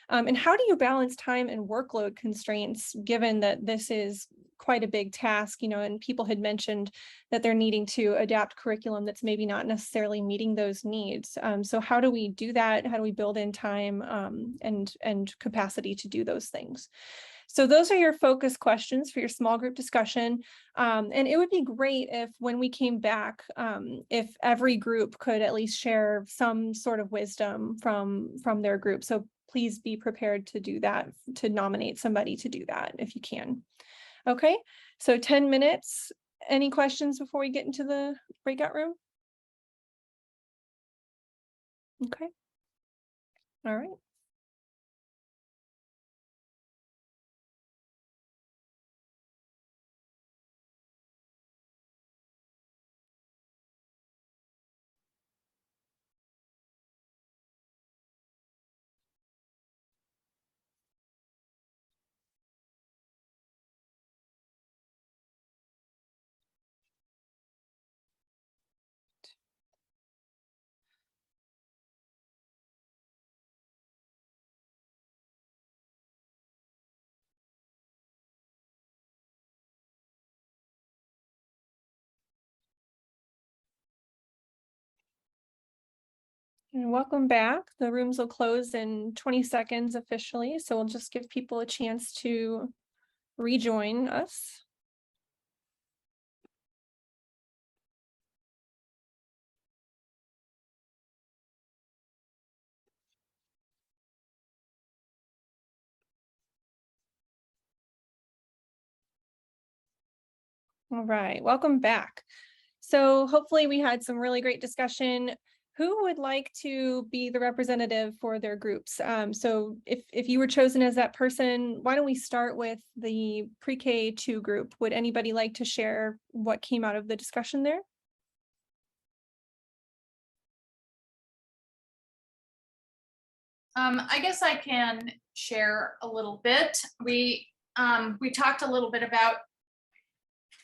And how do you balance time and workload constraints, given that this is quite a big task, and people had mentioned that they're needing to adapt curriculum that's maybe not necessarily meeting those needs. So how do we do that? How do we build in time and capacity to do those things? So those are your focus questions for your small group discussion. And it would be great if when we came back, if every group could at least share some sort of wisdom from their group. So please be prepared to do that, to nominate somebody to do that if you can. Okay, so 10 minutes. Any questions before we get into the breakout room? Okay, all right. And welcome back. The rooms will close in 20 seconds officially, so we'll just give people a chance to rejoin us. All right, welcome back. So hopefully we had some really great discussion. Who would like to be the representative for their groups? So if you were chosen as that person, why don't we start with the pre-K 2 group? Would anybody like to share what came out of the discussion there? I guess I can share a little bit. We talked a little bit about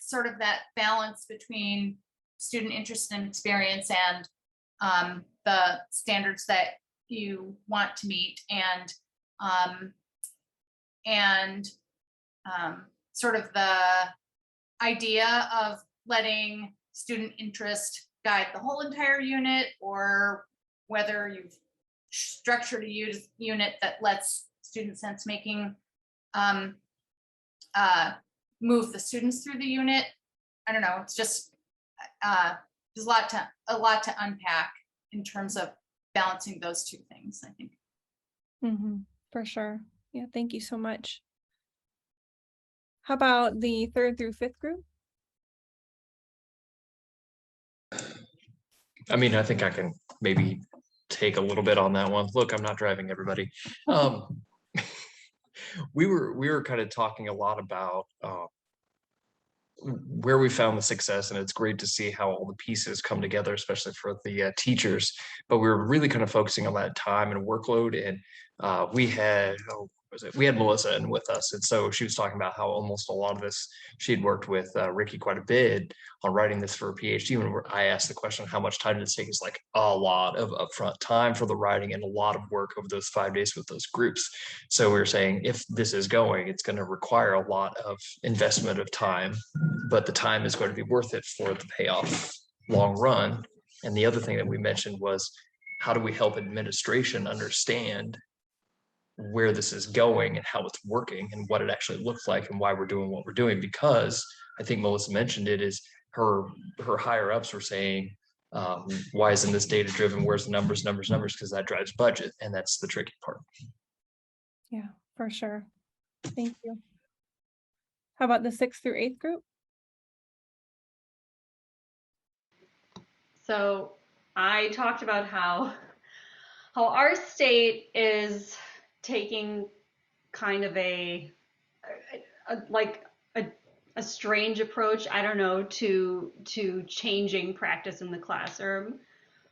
sort of that balance between student interest and experience and the standards that you want to meet, and sort of the idea of letting student interest guide the whole entire unit, or whether you've structured a unit that lets student sense making move the students through the unit. I don't know. It's just there's a lot to unpack in terms of balancing those two things, I think. Mm-hmm, for sure. Yeah, thank you so much. How about the 3rd through 5th group? I mean, I think I can maybe take a little bit on that one. Look, I'm not driving, everybody. We were kind of talking a lot about where we found the success, and it's great to see how all the pieces come together, especially for the teachers. But we were really kind of focusing on that time and workload, and we had Melissa in with us, and so she was talking about how almost a lot of this, she had worked with Ricky quite a bit on writing this for a PhD. When I asked the question, how much time did it take? It's like a lot of upfront time for the writing and a lot of work over those 5 days with those groups. So we were saying, if this is going, it's going to require a lot of investment of time, but the time is going to be worth it for the payoff long run. And the other thing that we mentioned was, how do we help administration understand where this is going and how it's working and what it actually looks like and why we're doing what we're doing? Because I think Melissa mentioned it, is her higher ups were saying, why isn't this data driven? Where's the numbers? Because that drives budget, and that's the tricky part. Yeah, for sure. Thank you. How about the 6th through 8th group? So I talked about how our state is taking kind of a strange approach, I don't know, to changing practice in the classroom,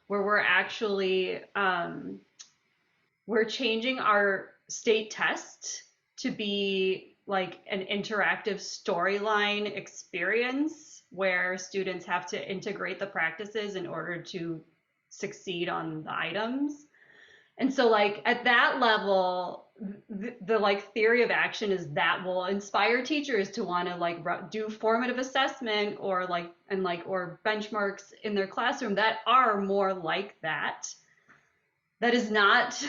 where we're actually we're changing our state test to be like an interactive storyline experience where students have to integrate the practices in order to succeed on the items. And so like at that level, the like theory of action is that will inspire teachers to want to like do formative assessment or like or benchmarks in their classroom that are more like that. That is not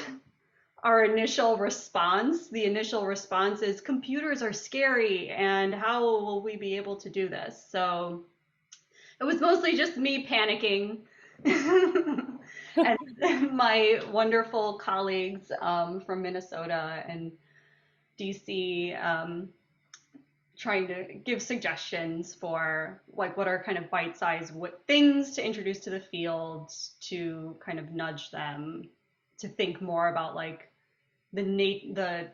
our initial response. The initial response is computers are scary and how will we be able to do this? So it was mostly just me panicking and my wonderful colleagues from Minnesota and DC trying to give suggestions for like what are kind of bite-sized things to introduce to the field to kind of nudge them to think more about like the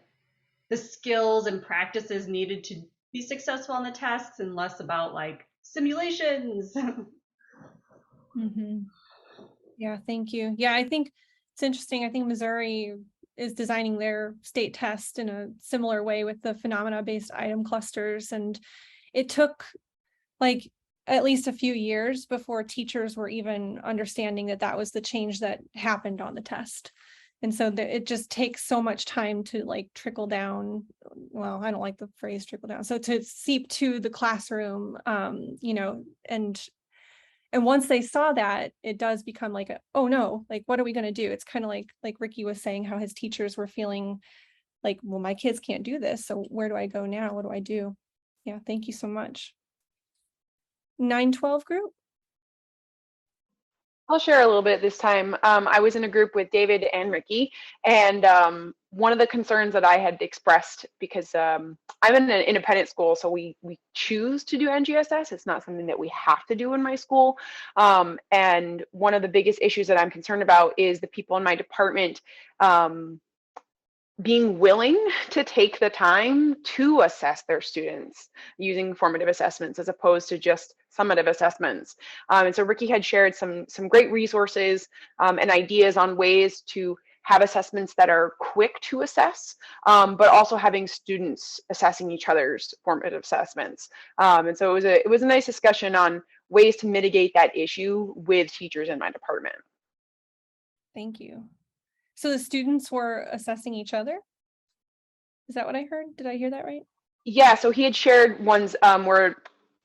skills and practices needed to be successful on the tests and less about like simulations. Mm-hmm. Yeah, thank you. Yeah, I think it's interesting. I think Missouri is designing their state test in a similar way with the phenomena-based item clusters. And it took like at least a few years before teachers were even understanding that that was the change that happened on the test. And so it just takes so much time to like trickle down. Well, I don't like the phrase trickle down. So to seep to the classroom, you know, and once they saw that, it does become like, oh no, like, what are we going to do? It's kind of like Ricky was saying, how his teachers were feeling like, well, my kids can't do this. So where do I go now? What do I do? Yeah, thank you so much. 9-12 group. I'll share a little bit this time. I was in a group with David and Ricky, and one of the concerns that I had expressed, because I'm in an independent school, so we choose to do NGSS. It's not something that we have to do in my school. And one of the biggest issues that I'm concerned about is the people in my department being willing to take the time to assess their students using formative assessments as opposed to just summative assessments. And so Ricky had shared some great resources and ideas on ways to have assessments that are quick to assess, but also having students assessing each other's formative assessments. And so it was a nice discussion on ways to mitigate that issue with teachers in my department. Thank you. So the students were assessing each other? Is that what I heard? Did I hear that right? Yeah, so he had shared ones where,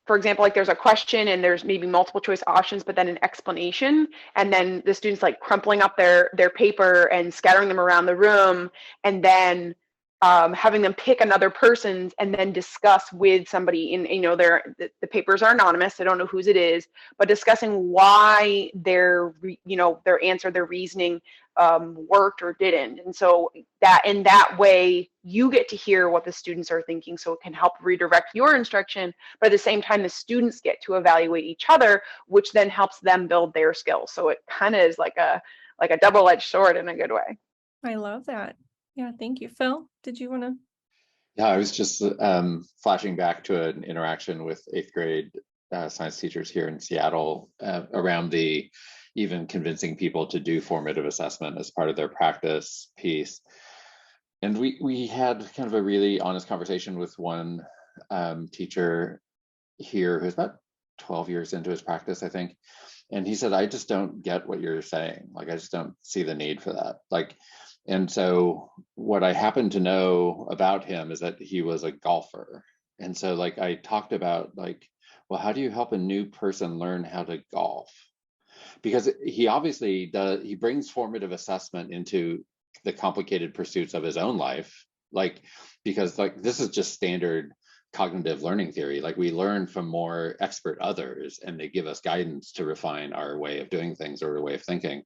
for example, like there's a question and there's maybe multiple choice options, but then an explanation, and then the students like crumpling up their paper and scattering them around the room, and then having them pick another person's and then discuss with somebody in, you know, the papers are anonymous, they don't know whose it is, but discussing why their answer, their reasoning worked or didn't. And so that in that way you get to hear what the students are thinking, so it can help redirect your instruction, but at the same time the students get to evaluate each other, which then helps them build their skills. So it kind of is like a double-edged sword in a good way. I love that. Yeah, thank you. Phil, did you want to? Yeah, I was just flashing back to an interaction with 8th grade science teachers here in Seattle around the even convincing people to do formative assessment as part of their practice piece. And we had kind of a really honest conversation with one teacher here who's about 12 years into his practice, I think. And he said, I just don't get what you're saying. Like, I just don't see the need for that. Like, and so what I happen to know about him is that he was a golfer. And so like I talked about like, well, how do you help a new person learn how to golf? Because he obviously does, he brings formative assessment into the complicated pursuits of his own life. Like, because like this is just standard cognitive learning theory. Like we learn from more expert others and they give us guidance to refine our way of doing things or a way of thinking.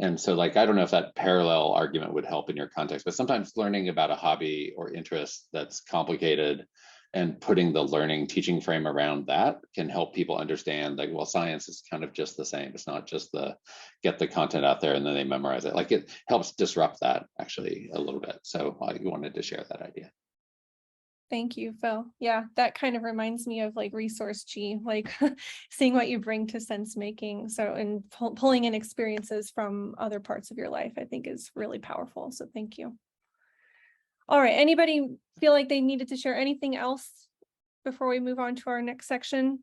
And so like, I don't know if that parallel argument would help in your context, but sometimes learning about a hobby or interest that's complicated and putting the learning teaching frame around that can help people understand, like, well, science is kind of just the same. It's not just the get the content out there and then they memorize it. Like, it helps disrupt that actually a little bit. So I wanted to share that idea. Thank you, Phil. Yeah, that kind of reminds me of like resource G, like seeing what you bring to sense making. So, and pulling in experiences from other parts of your life, I think is really powerful. So thank you. All right, anybody feel like they needed to share anything else before we move on to our next section?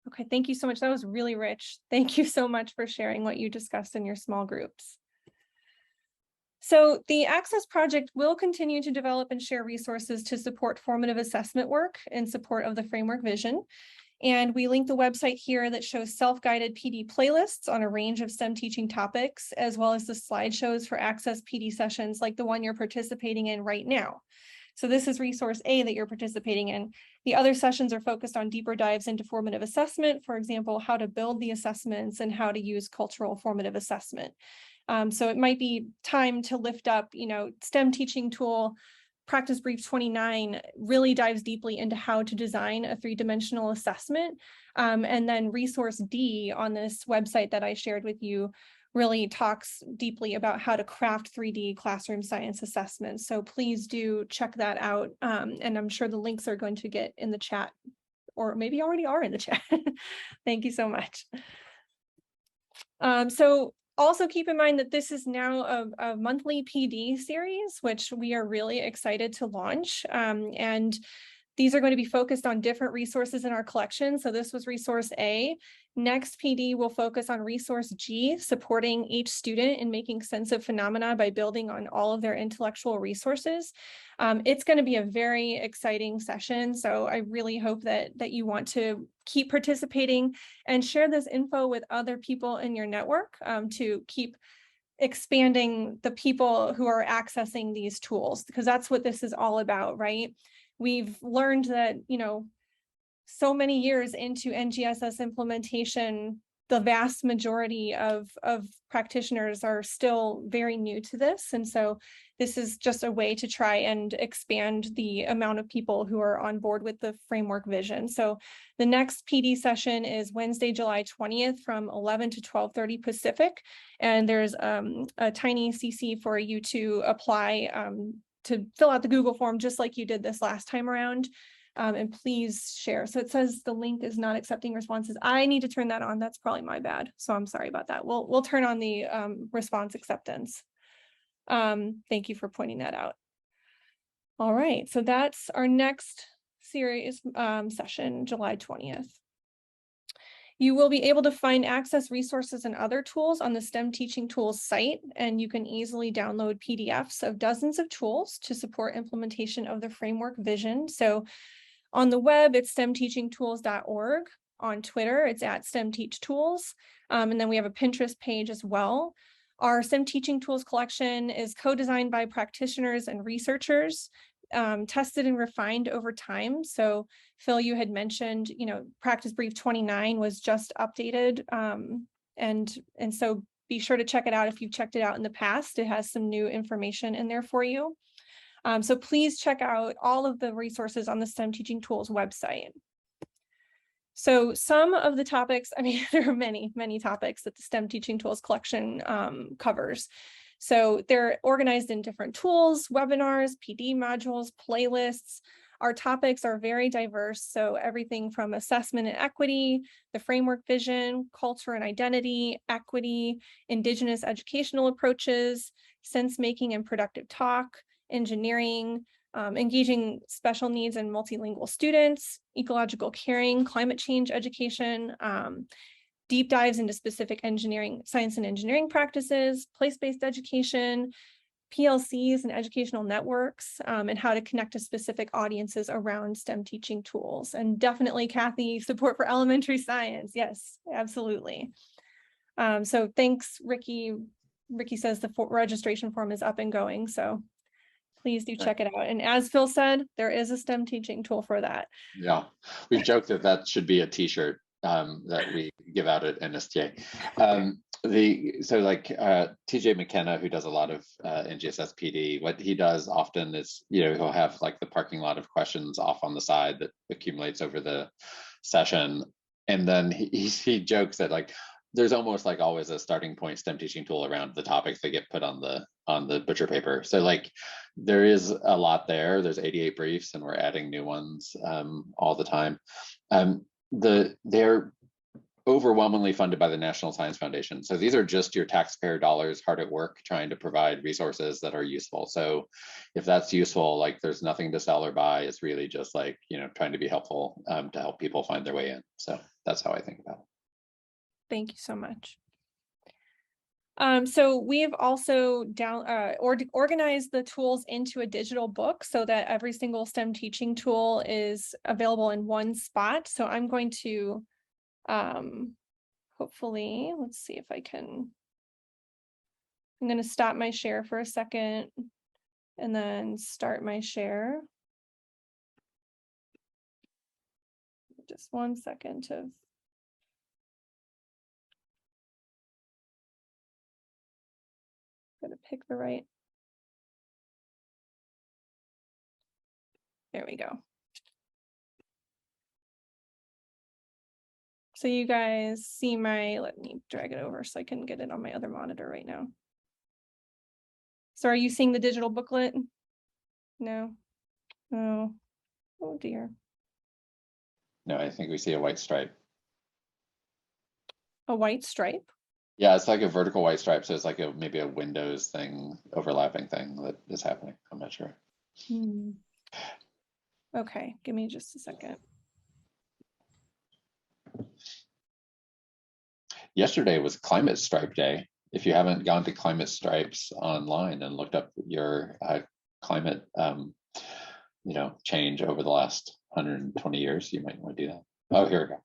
Okay, thank you so much. That was really rich. Thank you so much for sharing what you discussed in your small groups. So the ACESSE project will continue to develop and share resources to support formative assessment work in support of the framework vision. And we link the website here that shows self-guided PD playlists on a range of STEM teaching topics, as well as the slideshows for ACESSE PD sessions like the one you're participating in right now. So this is resource A that you're participating in. The other sessions are focused on deeper dives into formative assessment, for example, how to build the assessments and how to use cultural formative assessment. So it might be time to lift up, STEM teaching tool. Practice Brief 29 really dives deeply into how to design a three-dimensional assessment. And then resource D on this website that I shared with you really talks deeply about how to craft 3D classroom science assessments. So please do check that out. And I'm sure the links are going to get in the chat, or maybe already are in the chat. Thank you so much. So also keep in mind that this is now a monthly PD series, which we are really excited to launch. And these are going to be focused on different resources in our collection. So this was resource A. Next PD will focus on resource G, supporting each student in making sense of phenomena by building on all of their intellectual resources. It's going to be a very exciting session. So I really hope that you want to keep participating and share this info with other people in your network to keep expanding the people who are accessing these tools, because that's what this is all about, right? We've learned that, so many years into NGSS implementation, the vast majority of practitioners are still very new to this. And so this is just a way to try and expand the amount of people who are on board with the framework vision. So the next PD session is Wednesday, July 20th from 11 to 12:30 Pacific. And there's a tiny CC for you to apply to fill out the Google form, just like you did this last time around. And please share. So it says the link is not accepting responses. I need to turn that on. That's probably my bad. So I'm sorry about that. We'll turn on the response acceptance. Thank you for pointing that out. All right, so that's our next series session, July 20th. You will be able to find ACESSE resources and other tools on the STEM Teaching Tools site, and you can easily download PDFs of dozens of tools to support implementation of the framework vision. So on the web, it's stemteachingtools.org. On Twitter, it's at STEMTeachTools. And then we have a Pinterest page as well. Our STEM Teaching Tools collection is co-designed by practitioners and researchers, tested and refined over time. So Phil, you had mentioned, Practice Brief 29 was just updated. And so be sure to check it out if you've checked it out in the past. It has some new information in there for you. So please check out all of the resources on the STEM Teaching Tools website. So some of the topics, there are many, many topics that the STEM Teaching Tools collection covers. So they're organized in different tools, webinars, PD modules, playlists. Our topics are very diverse. So everything from assessment and equity, the framework vision, culture and identity, equity, Indigenous educational approaches, sense making and productive talk, engineering, engaging special needs and multilingual students, ecological caring, climate change education, deep dives into specific engineering, science and engineering practices, place-based education, PLCs and educational networks, and how to connect to specific audiences around STEM teaching tools. And definitely, Kathy, support for elementary science. Yes, absolutely. So thanks, Ricky. Ricky says the registration form is up and going. So please do check it out. And as Phil said, there is a STEM teaching tool for that. Yeah, we've joked that should be a t-shirt that we give out at NSTA. TJ McKenna, who does a lot of NGSS PD, what he does often is, he'll have like the parking lot of questions off on the side that accumulates over the session. And then he jokes that like, there's almost like always a starting point STEM teaching tool around the topics that get put on the butcher paper. So like there is a lot there. There's 88 briefs and we're adding new ones all the time. They're overwhelmingly funded by the National Science Foundation. So these are just your taxpayer dollars hard at work trying to provide resources that are useful. So if that's useful, like there's nothing to sell or buy. It's really just like, trying to be helpful to help people find their way in. So that's how I think about it. Thank you so much. So we have also organized the tools into a digital book so that every single STEM teaching tool is available in one spot. So I'm going to hopefully, let's see if I can. I'm going to stop my share for a second and then start my share. Just 1 second to gotta pick the right. There we go. So you guys see let me drag it over so I can get it on my other monitor right now. So are you seeing the digital booklet? No. Oh dear. No, I think we see a white stripe. A white stripe? Yeah, it's like a vertical white stripe. So it's like maybe a Windows thing, overlapping thing that is happening. I'm not sure. Okay, give me just a second. Yesterday was Climate Stripe Day. If you haven't gone to Climate Stripes online and looked up your climate, change over the last 120 years, you might want to do that. Oh, here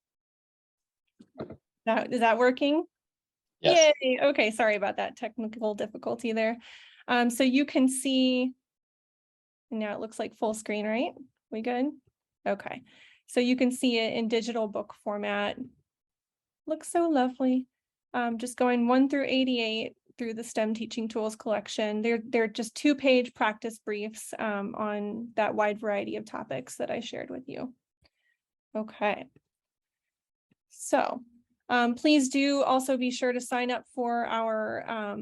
we go. Is that working? Yes. Yay. Okay, sorry about that technical difficulty there. So you can see, now it looks like full screen, right? We good? Okay. So you can see it in digital book format. Looks so lovely. Just going 1 through 88 through the STEM Teaching Tools collection. They're just 2-page practice briefs on that wide variety of topics that I shared with you. Okay. So please do also be sure to sign up for our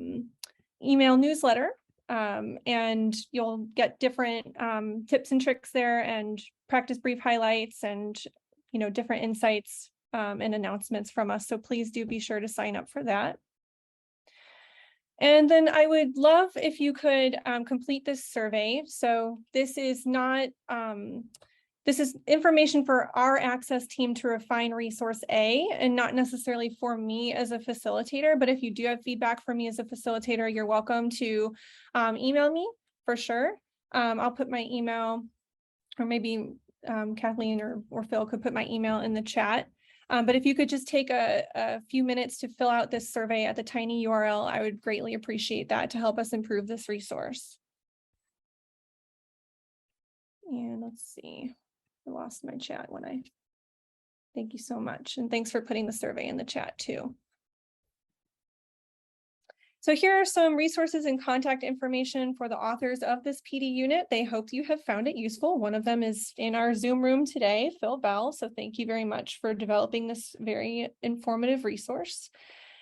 email newsletter, and you'll get different tips and tricks there and practice brief highlights and different insights and announcements from us. So please do be sure to sign up for that. And then I would love if you could complete this survey. So this is not this is information for our ACESSE team to refine resource A and not necessarily for me as a facilitator. But if you do have feedback for me as a facilitator, you're welcome to email me for sure. I'll put my email, or maybe Kathleen or Phil could put my email in the chat. But if you could just take a few minutes to fill out this survey at the tiny URL, I would greatly appreciate that to help us improve this resource. And let's see. I lost my chat thank you so much. And thanks for putting the survey in the chat too. So here are some resources and contact information for the authors of this PD unit. They hope you have found it useful. One of them is in our Zoom room today, Phil Bell. So thank you very much for developing this very informative resource.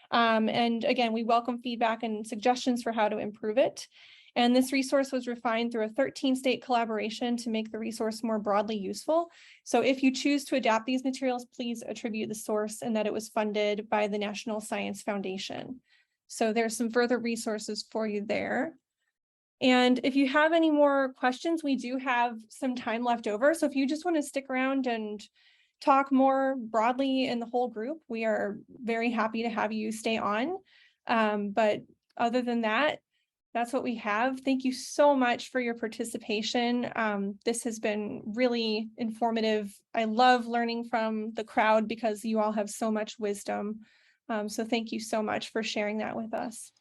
And again, we welcome feedback and suggestions for how to improve it. And this resource was refined through a 13-state collaboration to make the resource more broadly useful. So if you choose to adapt these materials, please attribute the source and that it was funded by the National Science Foundation. So there's some further resources for you there. And if you have any more questions, we do have some time left over. So if you just want to stick around and talk more broadly in the whole group, we are very happy to have you stay on. But other than that, that's what we have. Thank you so much for your participation. This has been really informative. I love learning from the crowd because you all have so much wisdom. So thank you so much for sharing that with us.